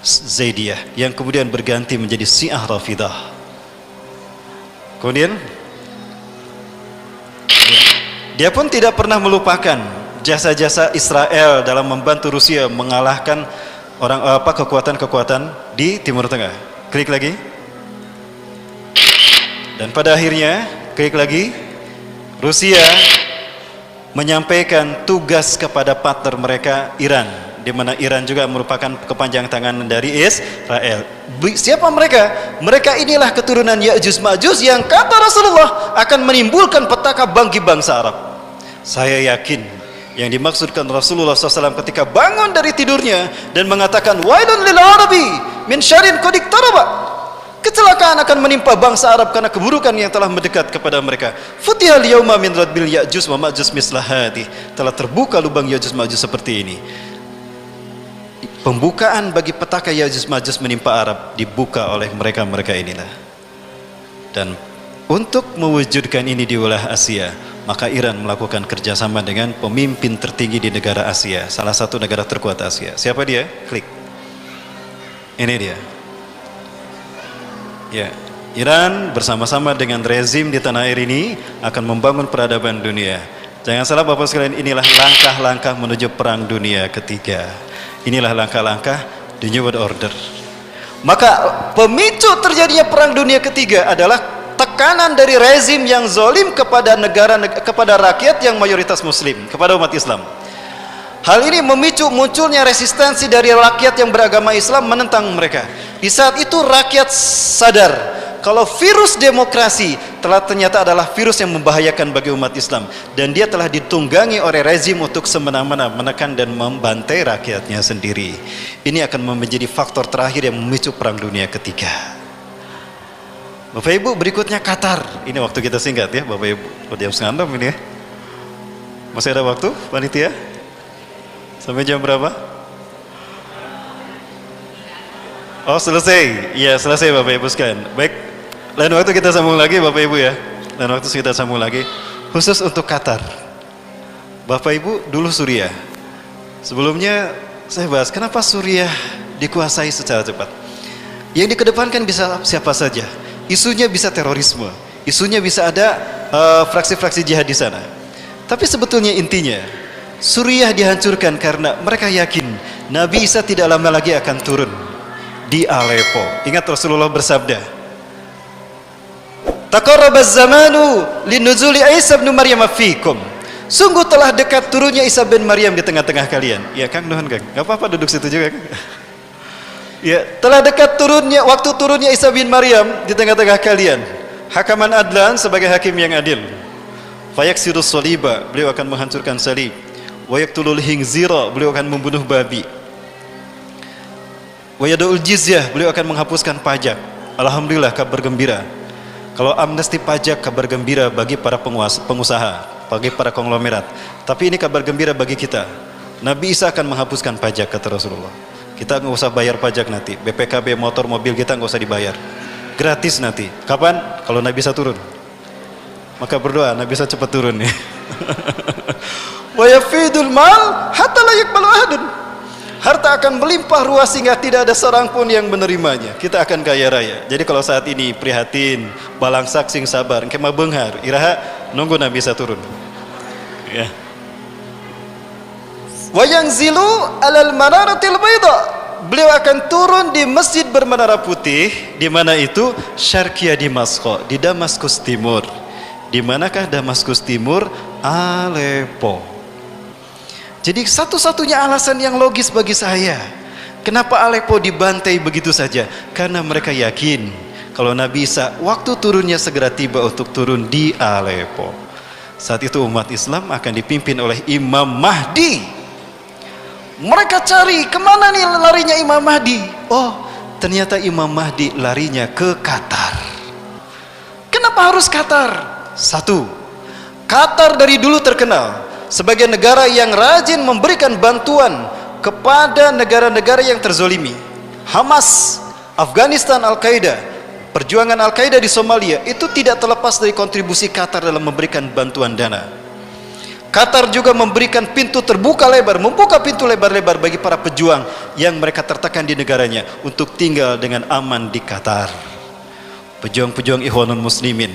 Zaidiyah yang kemudian berganti menjadi Syiah Rafidah. Kemudian dia pun tidak pernah melupakan jasa-jasa Israel dalam membantu Rusia mengalahkan kekuatan-kekuatan di Timur Tengah. Klik lagi. Dan pada akhirnya, klik lagi, Rusia menyampaikan tugas kepada partner mereka Iran, di mana Iran juga merupakan kepanjangan tangan dari Israel. Siapa mereka? Mereka inilah keturunan Ya'juj Ma'juj yang kata Rasulullah akan menimbulkan petaka bagi bangsa Arab. Saya yakin yang dimaksudkan Rasulullah SAW ketika bangun dari tidurnya dan mengatakan wailun lil arabi min syarrin qad iqtaraba, kecelakaan akan menimpa bangsa Arab karena keburukan yang telah mendekat kepada mereka. Futihal yauma min radbil Ya'juj wa Ma'juj mislahati, telah terbuka lubang Ya'juj Ma'juj seperti ini. Pembukaan bagi petaka Ya'juj Ma'juj menimpa Arab dibuka oleh mereka inilah. Dan untuk mewujudkan ini di wilayah Asia, maka Iran melakukan kerjasama dengan pemimpin tertinggi di negara Asia, salah satu negara terkuat Asia. Siapa dia? Klik. Ini dia. Ya, Iran bersama-sama dengan rezim di tanah air ini akan membangun peradaban dunia. Jangan salah Bapak sekalian, inilah langkah-langkah menuju perang dunia ketiga. Inilah langkah-langkah the New World Order. Maka pemicu terjadinya perang dunia ketiga adalah tekanan dari rezim yang zalim kepada kepada rakyat yang mayoritas muslim, kepada umat Islam. Hal ini memicu munculnya resistensi dari rakyat yang beragama Islam menentang mereka. Di saat itu rakyat sadar kalau virus demokrasi ternyata adalah virus yang membahayakan bagi umat Islam, dan dia telah ditunggangi oleh rezim untuk semena-mena menekan dan membantai rakyatnya sendiri. Ini akan menjadi faktor terakhir yang memicu perang dunia ketiga. Bapak Ibu, berikutnya Qatar. Ini waktu kita singkat ya Bapak Ibu. Jam 5:30 ini ya. Masih ada waktu panitia? Sampai jam berapa? Oh selesai. Iya selesai Bapak Ibu sekalian. Baik, lain waktu kita sambung lagi Bapak Ibu ya. Lain waktu kita sambung lagi. Khusus untuk Qatar. Bapak Ibu, dulu Suriah. Sebelumnya saya bahas kenapa Suriah dikuasai secara cepat. Yang dikedepankan bisa siapa saja. Isunya bisa terorisme. Isunya bisa ada fraksi-fraksi jihad di sana. Tapi sebetulnya intinya Suriah dihancurkan karena mereka yakin Nabi Isa tidak lama lagi akan turun di Aleppo. Ingat Rasulullah bersabda, "Taqarrabaz zamanu linuzuli Isa bin Maryam fiikum." Sungguh telah dekat turunnya Isa bin Maryam di tengah-tengah kalian. Ya Kang, nuhun Kang. Enggak apa-apa duduk situ juga Kang. Ya, telah dekat waktu turunnya Isa bin Maryam di tengah-tengah kalian. Hakaman adlan, sebagai hakim yang adil. Fayaksirus soliba, beliau akan menghancurkan salib. Wayaktulul hingzira, beliau akan membunuh babi. Wayadaul jizyah, beliau akan menghapuskan pajak. Alhamdulillah, kabar gembira. Kalau amnesti pajak, kabar gembira bagi para pengusaha, bagi para konglomerat. Tapi ini kabar gembira bagi kita. Nabi Isa akan menghapuskan pajak, kata Rasulullah. Kita nggak usah bayar pajak nanti. BPKB motor mobil kita nggak usah dibayar. Gratis nanti. Kapan? Kalau Nabi Isa turun. Maka berdoa Nabi Isa cepat turun ya. Wa yafidul mal hatta la yaqbalu ahadun. Harta akan melimpah ruah sehingga tidak ada seorang pun yang menerimanya. Kita akan kaya raya. Jadi kalau saat ini prihatin, balangsak sing sabar, kemah benghar, iraha nunggu Nabi Isa turun. Ya. Wa yanzilu alal manaratil baida. Beliau akan turun di masjid bermenara putih, di mana itu Syarqiyah Damaskus, di Damaskus Timur. Di manakah Damaskus Timur? Aleppo. Jadi satu-satunya alasan yang logis bagi saya, kenapa Aleppo dibantai begitu saja? Karena mereka yakin kalau Nabi Isa waktu turunnya segera tiba untuk turun di Aleppo. Saat itu umat Islam akan dipimpin oleh Imam Mahdi. Mereka cari kemana nih larinya Imam Mahdi? Oh, ternyata Imam Mahdi larinya ke Qatar. Kenapa harus Qatar? Satu, Qatar dari dulu terkenal sebagai negara yang rajin memberikan bantuan kepada negara-negara yang terzolimi. Hamas, Afghanistan, Al-Qaeda, perjuangan Al-Qaeda di Somalia itu tidak terlepas dari kontribusi Qatar dalam memberikan bantuan dana. Qatar juga memberikan pintu terbuka lebar, membuka pintu lebar-lebar bagi para pejuang yang mereka tertekan di negaranya untuk tinggal dengan aman di Qatar. Pejuang-pejuang Ikhwanul Muslimin,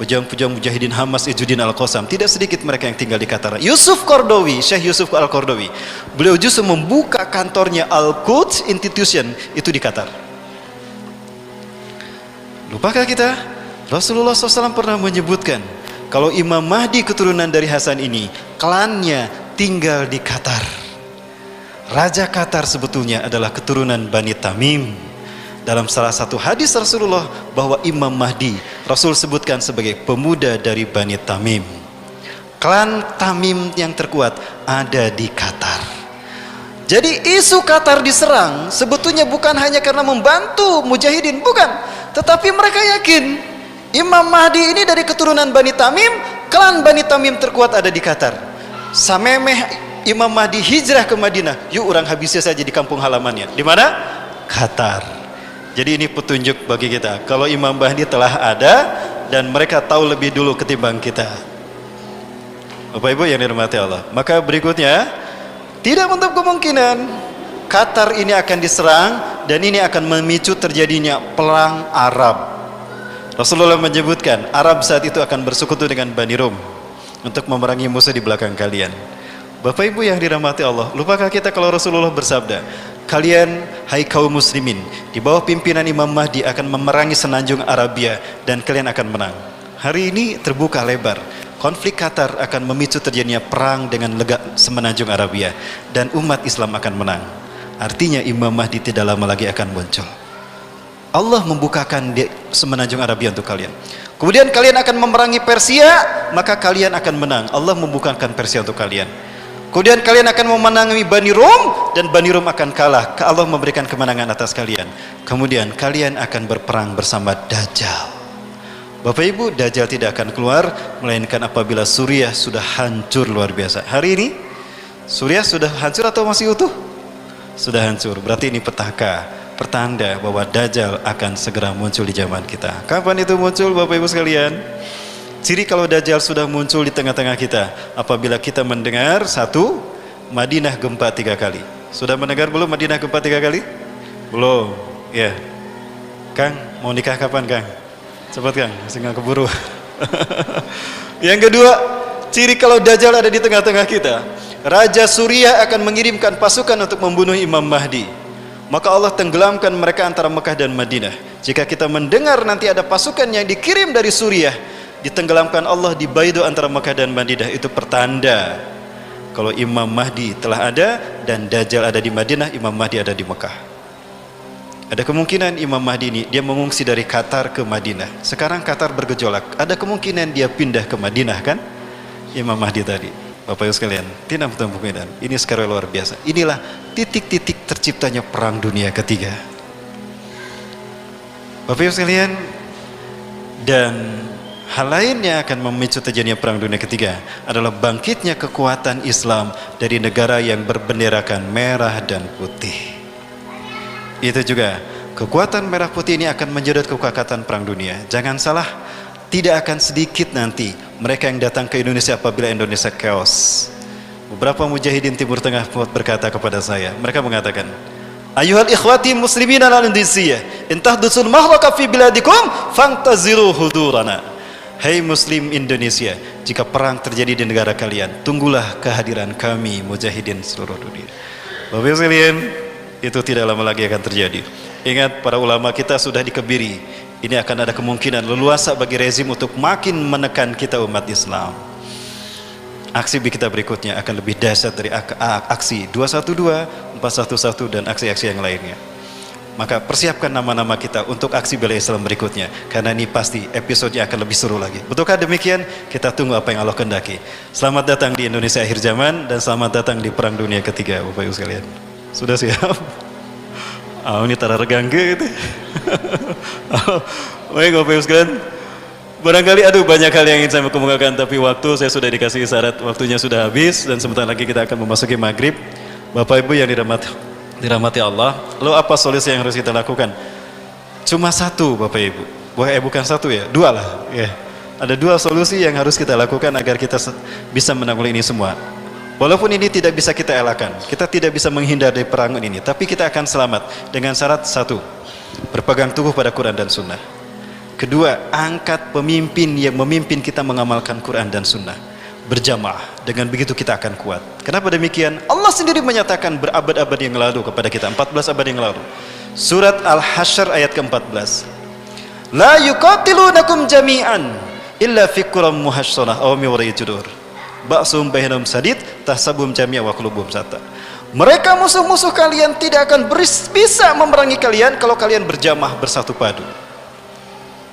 pejuang-pejuang Mujahidin Hamas Izzuddin Al-Qassam, tidak sedikit mereka yang tinggal di Qatar. Yusuf Qaradawi, Syekh Yusuf Al-Qaradawi, beliau justru membuka kantornya Al-Quds Institution itu di Qatar. Lupakah kita? Rasulullah SAW pernah menyebutkan kalau Imam Mahdi keturunan dari Hasan ini, klannya tinggal di Qatar. Raja Qatar sebetulnya adalah keturunan Bani Tamim. Dalam salah satu hadis Rasulullah bahwa Imam Mahdi Rasul sebutkan sebagai pemuda dari Bani Tamim. Klan Tamim yang terkuat ada di Qatar. Jadi isu Qatar diserang sebetulnya bukan hanya karena membantu mujahidin, bukan, tetapi mereka yakin Imam Mahdi ini dari keturunan Bani Tamim, klan Bani Tamim terkuat ada di Qatar. Samemeh Imam Mahdi hijrah ke Madinah, yuk orang habisnya saja di kampung halamannya. Di mana? Qatar. Jadi ini petunjuk bagi kita kalau Imam Mahdi telah ada dan mereka tahu lebih dulu ketimbang kita. Bapak Ibu yang dirahmati Allah. Maka berikutnya, tidak menutup kemungkinan Qatar ini akan diserang dan ini akan memicu terjadinya perang Arab. Rasulullah menyebutkan Arab saat itu akan bersekutu dengan Bani Rum untuk memerangi musuh di belakang kalian. Bapak Ibu yang dirahmati Allah, lupakah kita kalau Rasulullah bersabda, kalian hai kaum muslimin di bawah pimpinan Imam Mahdi akan memerangi semenanjung Arabia dan kalian akan menang. Hari ini terbuka lebar, konflik Qatar akan memicu terjadinya perang dengan semenanjung Arabia dan umat Islam akan menang. Artinya Imam Mahdi tidak lama lagi akan muncul. Allah membukakan di semenanjung Arabia untuk kalian. Kemudian kalian akan memerangi Persia, maka kalian akan menang. Allah membukakan Persia untuk kalian. Kemudian kalian akan memenangi Bani Rum dan Bani Rum akan kalah. Allah memberikan kemenangan atas kalian. Kemudian kalian akan berperang bersama Dajjal. Bapak Ibu, Dajjal tidak akan keluar melainkan apabila Suriah sudah hancur luar biasa. Hari ini Suriah sudah hancur atau masih utuh? Sudah hancur. Berarti ini petaka, pertanda bahwa Dajjal akan segera muncul di zaman kita. Kapan itu muncul Bapak Ibu sekalian? Ciri kalau Dajjal sudah muncul di tengah-tengah kita apabila kita mendengar satu, Madinah gempa 3 kali. Sudah mendengar belum Madinah gempa 3 kali? Belum. Ya. Kang, mau nikah kapan Kang? Cepat Kang, masih nggak keburu. Yang kedua, ciri kalau Dajjal ada di tengah-tengah kita, Raja Suriah akan mengirimkan pasukan untuk membunuh Imam Mahdi. Maka Allah tenggelamkan mereka antara Mekah dan Madinah. Jika kita mendengar nanti ada pasukan yang dikirim dari Suriah, ditenggelamkan Allah di Baido antara Mekah dan Madinah, itu pertanda kalau Imam Mahdi telah ada dan Dajjal ada di Madinah, Imam Mahdi ada di Mekah. Ada kemungkinan Imam Mahdi ini dia mengungsi dari Qatar ke Madinah. Sekarang Qatar bergejolak, ada kemungkinan dia pindah ke Madinah kan? Imam Mahdi tadi. Bapak Ibu sekalian, tidak kemungkinan. Ini sekali luar biasa. Inilah titik-titik terciptanya perang dunia ketiga. Bapak Ibu sekalian, dan hal lain yang akan memicu terjadinya perang dunia ketiga adalah bangkitnya kekuatan Islam dari negara yang berbenderakan merah dan putih. Itu juga kekuatan merah putih ini akan menjadi kekuatan perang dunia. Jangan salah, tidak akan sedikit nanti mereka yang datang ke Indonesia apabila Indonesia chaos. Beberapa mujahidin Timur Tengah berkata kepada saya, mereka mengatakan, ayuhal ikhwati muslimin al-Indonesia, intah dusul mahlaka fi biladikum fantaziru hudurana. Hai Muslim Indonesia, jika perang terjadi di negara kalian, tunggulah kehadiran kami mujahidin seluruh dunia. Bapak sekalian, itu tidak lama lagi akan terjadi. Ingat, para ulama kita sudah dikebiri. Ini akan ada kemungkinan leluasa bagi rezim untuk makin menekan kita umat Islam. Aksi kita berikutnya akan lebih dahsyat dari aksi 212, 411 dan aksi-aksi yang lainnya. Maka persiapkan nama-nama kita untuk aksi bela Islam berikutnya, karena ini pasti episodenya akan lebih seru lagi. Betulkah demikian? Kita tunggu apa yang Allah kehendaki. Selamat datang di Indonesia akhir zaman dan selamat datang di Perang Dunia Ketiga, Bapak Ibu sekalian. Sudah siap? Ini tara regang gitu. Baik Bapak Ibu sekalian, barangkali banyak hal yang ingin saya kemukakan, tapi waktu saya sudah dikasih isyarat, waktunya sudah habis dan sebentar lagi kita akan memasuki maghrib. Bapak Ibu yang dirahmati Allah, lalu apa solusi yang harus kita lakukan? Cuma satu Bapak Ibu, bukan satu ya, dua lah ya. Ada dua solusi yang harus kita lakukan agar kita bisa menanggulangi ini semua. Walaupun ini tidak bisa kita elakkan, kita tidak bisa menghindar dari perang ini, tapi kita akan selamat dengan syarat satu, berpegang teguh pada Quran dan Sunnah. Kedua, angkat pemimpin yang memimpin kita mengamalkan Quran dan Sunnah, berjamaah. Dengan begitu kita akan kuat. Kenapa demikian? Allah sendiri menyatakan berabad-abad yang lalu kepada kita, 14 abad yang lalu. Surat Al-Hasyr ayat ke-14. La yuqatilunakum jami'an illa fi quram muhassonah aw miwara'i judur. Ba'sum bainahum sadid tahsabum jami'a wa qulubum sata. Mereka musuh-musuh kalian tidak akan bisa memerangi kalian kalau kalian berjamaah bersatu padu.